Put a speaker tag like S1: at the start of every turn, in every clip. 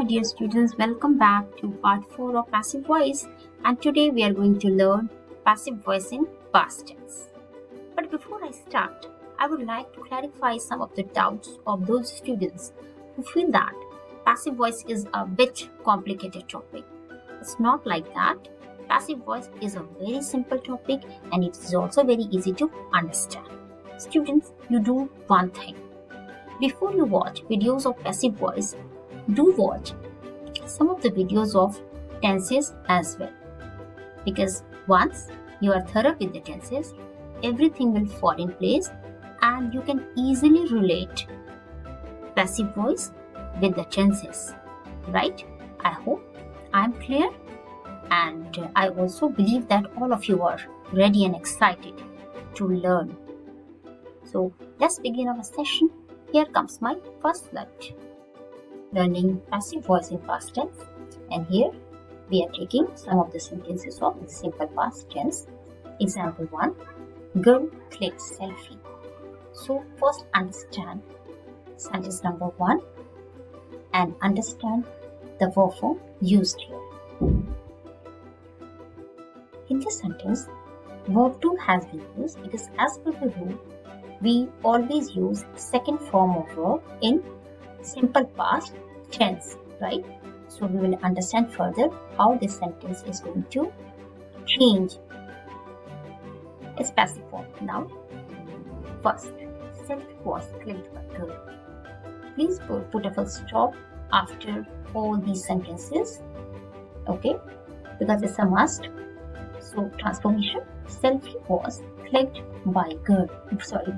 S1: dear students, welcome back to part 4 of passive voice, and today we are going to learn passive voice in past tense. But before I start, I would like to clarify some of the doubts of those students who feel that passive voice is a bit complicated topic. It's not like that. Passive voice is a very simple topic and it is also very easy to understand. Students, you do one thing. Before you watch videos of passive voice, do watch some of the videos of tenses as well. Because once you are thorough with the tenses, everything will fall in place and you can easily relate passive voice with the tenses. Right? I hope I am clear, and I also believe that all of you are ready and excited to learn. So let's begin our session. Here comes my first slide. Learning passive voice in past tense, and here we are taking some of the sentences of simple past tense. Example 1, girl clicks selfie. So first understand sentence number 1 and understand the verb form used here. In this sentence, verb 2 has been used because as per the rule, we always use second form of verb in simple past tense, right? So we will understand further how this sentence is going to change its passive form. Now, first, selfie was clicked by girl. Please put a full stop after all these sentences, okay? Because it's a must. So transformation, selfie was clicked by girl.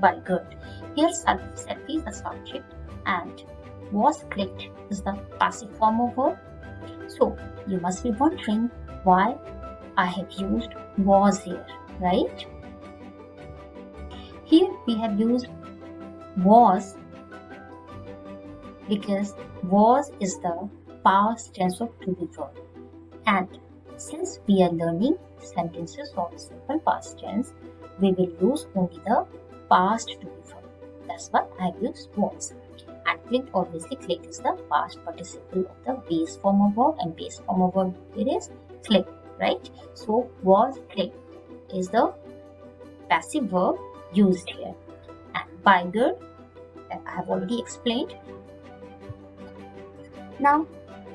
S1: By girl. Here selfie is the subject and was clicked is the passive form of verb. So you must be wondering why I have used was here, right? Here we have used was because was is the past tense of to be verb, and since we are learning sentences of simple past tense, we will use only the past to be verb. That's why I have used was. And clicked, obviously clicked is the past participle of the base form of verb, and base form of verb it is click, right? So was clicked is the passive verb used here. And by girl, I have already explained. Now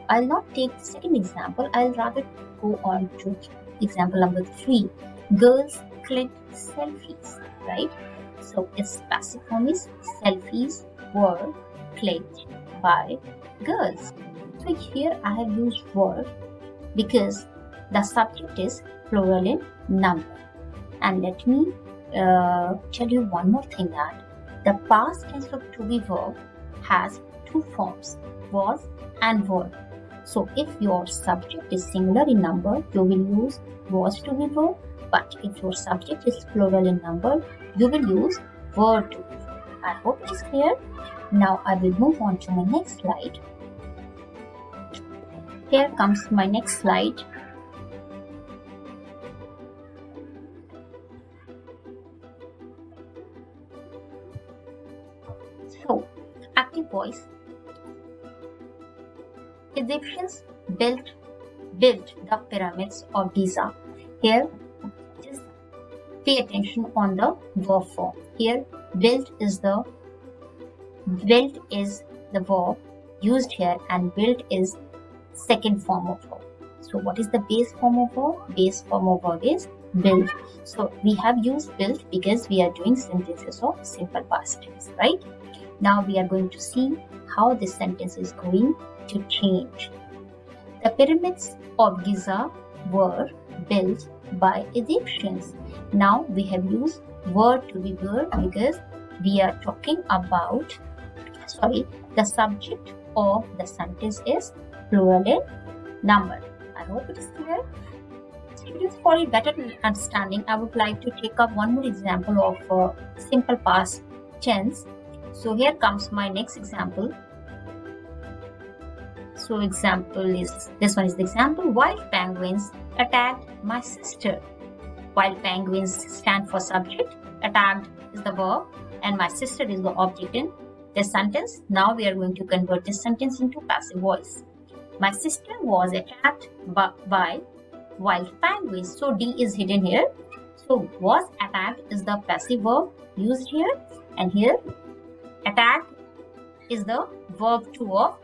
S1: I'll not take the second example, I'll rather go on to example number 3. Girls clicked selfies, right? So its passive form is selfies were clicked by girls. So here I have used were because the subject is plural in number. And let me tell you one more thing, that the past tense of to be verb has two forms, was and were. So if your subject is singular in number, you will use was to be verb. But if your subject is plural in number, you will use were to be verb. I hope it is clear. Now I will move on to my next slide. Here comes my next slide. So, active voice. Egyptians built the pyramids of Giza. Here, just pay attention on the verb form. Here, built is the verb used here, and built is second form of verb. So what is the base form of verb? Base form of verb is built. So we have used built because we are doing sentences of simple past tense, right? Now we are going to see how this sentence is going to change. The pyramids of Giza were built by Egyptians. Now we have used were to be verb because we are talking about the subject of the sentence is plural in number. I hope it is clear. Students, for a better understanding, I would like to take up one more example of simple past tense. So here comes my next example. So example is, this one is the example. Wild penguins attacked my sister. Wild penguins stand for subject, attacked is the verb, and my sister is the object in this sentence. Now we are going to convert this sentence into passive voice. My sister was attacked by wild penguins. So D is hidden here. So was attacked is the passive verb used here, and here attack is the verb 2 of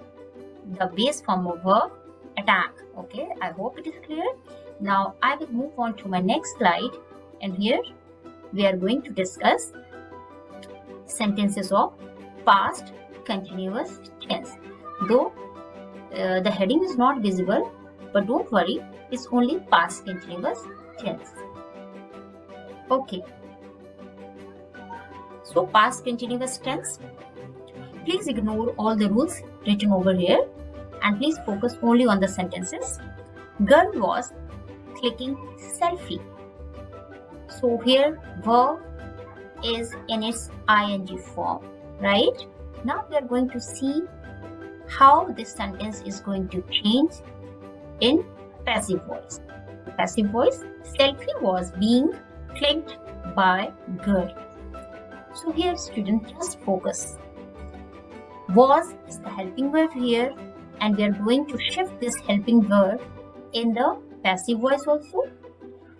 S1: the base form of verb attack. Okay, I hope it is clear. Now I will move on to my next slide, and here we are going to discuss sentences of past continuous tense. Though the heading is not visible, but don't worry, it's only past continuous tense. Okay, so past continuous tense. Please ignore all the rules written over here and please focus only on the sentences. Girl was clicking selfie. So here verb is in its ing form, right? Now we are going to see how this sentence is going to change in passive voice. Passive voice, selfie was being clicked by girl. So here student, just focus. Was is the helping verb here, and we are going to shift this helping verb in the passive voice also.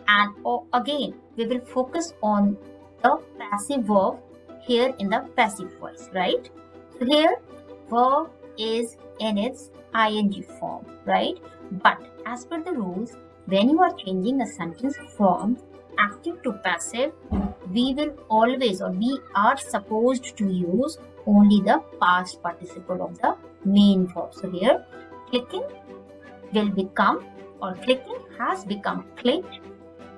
S1: And again, we will focus on the passive verb here in the passive voice, right? So here, verb is in its ing form, right? But as per the rules, when you are changing a sentence from active to passive, we will always, or we are supposed to use only the past participle of the main verb. So here, clicking will become, or clicking has become clicked,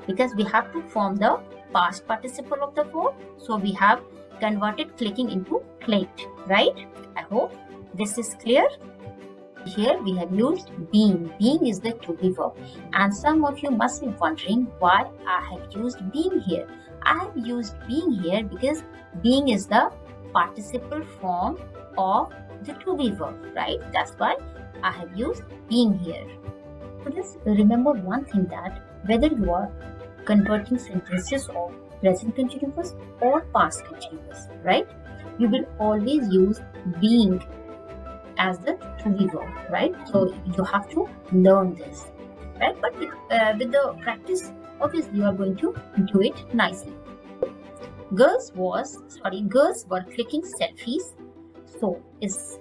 S1: because we have to form the past participle of the verb. So we have converted clicking into clicked, right? I hope this is clear. Here we have used being. Being is the to be verb. And some of you must be wondering why I have used being here. I have used being here because being is the participle form of the to be verb, right? That's why I have used being here. So just remember one thing, that whether you are converting sentences of present continuous or past continuous, right? You will always use being as the to be verb, right? So you have to learn this, right? But with the practice, obviously you are going to do it nicely. Girls were clicking selfies. So is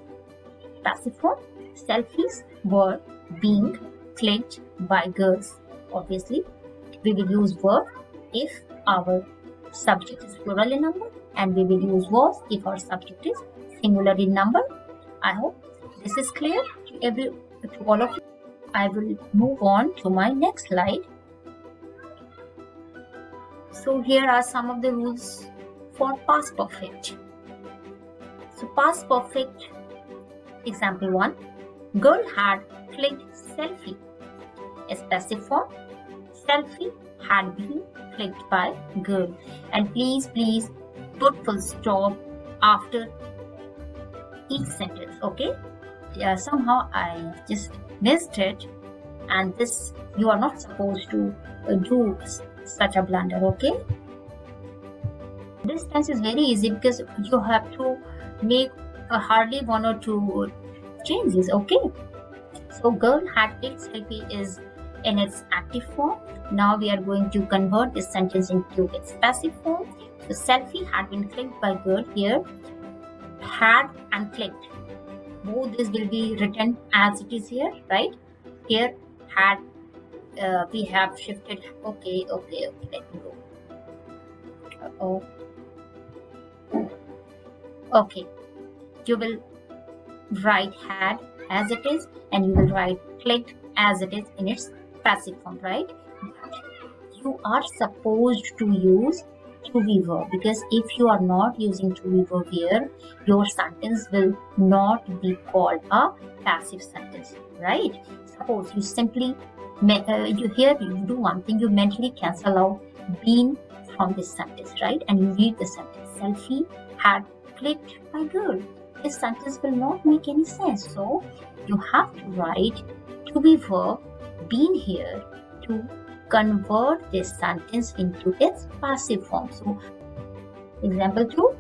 S1: passive form. Selfies were being clicked by girls. Obviously, we will use verb if our subject is plural in number, and we will use was if our subject is singular in number. I hope this is clear to all of you. I will move on to my next slide. So here are some of the rules for past perfect. So past perfect, example 1, girl had clicked selfie. Is passive form. Selfie had been clicked by girl. And please put full stop after each sentence, okay? Somehow I just missed it, and this you are not supposed to do such a blunder, okay? This tense is very easy because you have to make hardly 1 or 2 changes, okay? So girl had clicked selfie is in its active form. Now we are going to convert this sentence into its passive form. So selfie had been clicked by girl. Here had and clicked, both this will be written as it is here, right? Here had, we have shifted. Okay, let me go. Okay, you will write had as it is, and you will write clicked as it is in its passive form, right? You are supposed to use to be verb, because if you are not using to be verb here, your sentence will not be called a passive sentence, right? Suppose you simply you do one thing, you mentally cancel out been from this sentence, right? And you read the sentence, selfie had clicked by girl. This sentence will not make any sense. So you have to write to be verb been here to convert this sentence into its passive form. So example 2,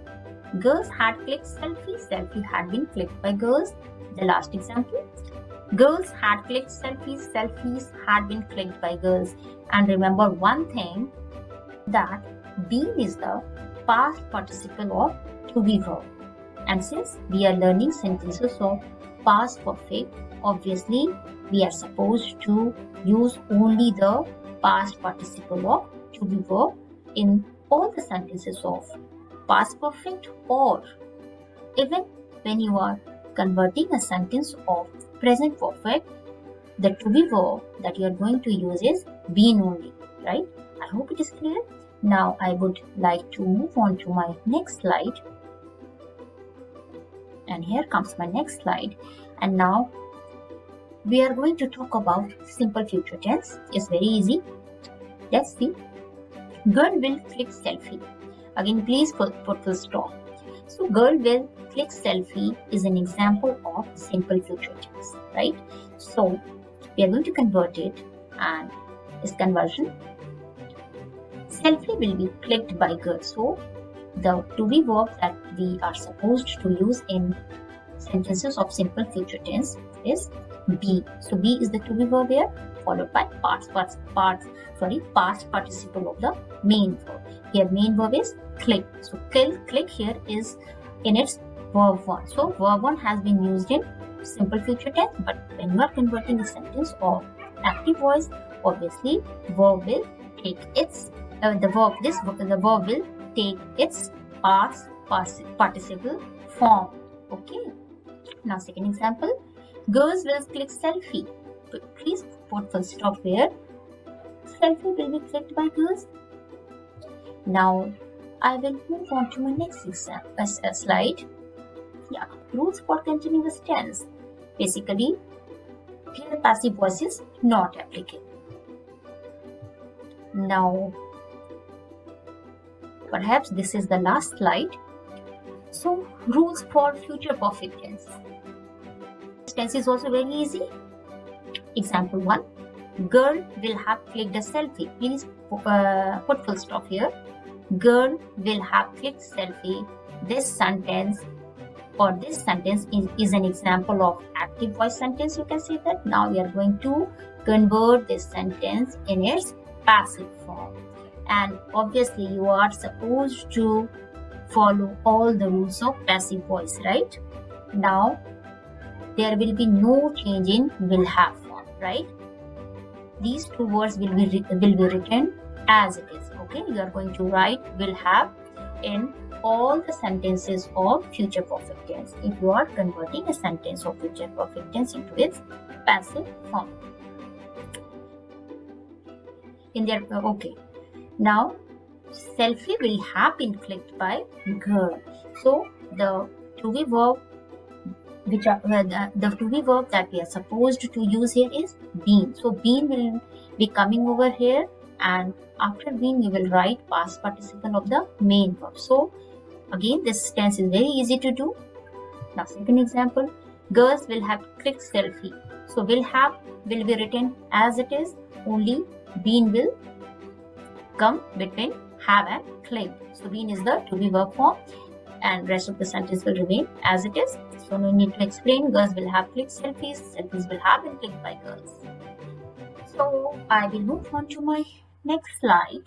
S1: girls had clicked selfie. Selfie had been clicked by girls. The last example, Girls had clicked selfies, selfies had been clicked by girls. And remember one thing, that been is the past participle of to be verb. And since we are learning sentences of past perfect, obviously we are supposed to use only the past participle of to be verb in all the sentences of past perfect, or even when you are converting a sentence of present perfect, the to be verb that you are going to use is been only, right? I hope it is clear. Now I would like to move on to my next slide. And here comes my next slide. And now we are going to talk about simple future tense. It's very easy. Let's see. Girl will click selfie. Again, please put full stop. So girl will click selfie is an example of simple future tense, right? So we are going to convert it, and this conversion, selfie will be clicked by girl. So the to be verb that we are supposed to use in sentences of simple future tense is be. So be is the to be verb here, followed by past participle of the main verb. Here main verb is click. So click here is in its verb 1. So verb 1 has been used in simple future tense, but when you are converting a sentence of active voice, obviously verb will take its the verb will take its past participle form. Okay. Now second example, girls will click selfie. Please put full stop here. Selfie will be clicked by girls. Now I will move on to my next slide. Yeah, rules for continuous tense. Basically, here passive voice is not applicable. Now, perhaps this is the last slide. So, rules for future perfect tense. Tense is also very easy. Example 1. Girl will have clicked a selfie. Please put full stop here. Girl will have clicked selfie. This sentence is an example of active voice sentence. You can see that. Now we are going to convert this sentence in its passive form. And obviously you are supposed to follow all the rules of passive voice, right? Now there will be no change in will have form, right? These two words will be written as it is. Okay, you are going to write will have in all the sentences of future perfect tense if you are converting a sentence of future perfect tense into its passive form. Okay. Now selfie will have been clicked by girl. So the to be verb the to be verb that we are supposed to use here is been. So been will be coming over here, and after been we will write past participle of the main verb. So again, this tense is very easy to do. Now second example, girls will have clicked selfie. So will be written as it is, only been will come between have and clicked. So been is the to be verb form, and rest of the sentence will remain as it is. So no need to explain. Girls will have clicked selfies. Selfies will have been clicked by girls. So I will move on to my next slide.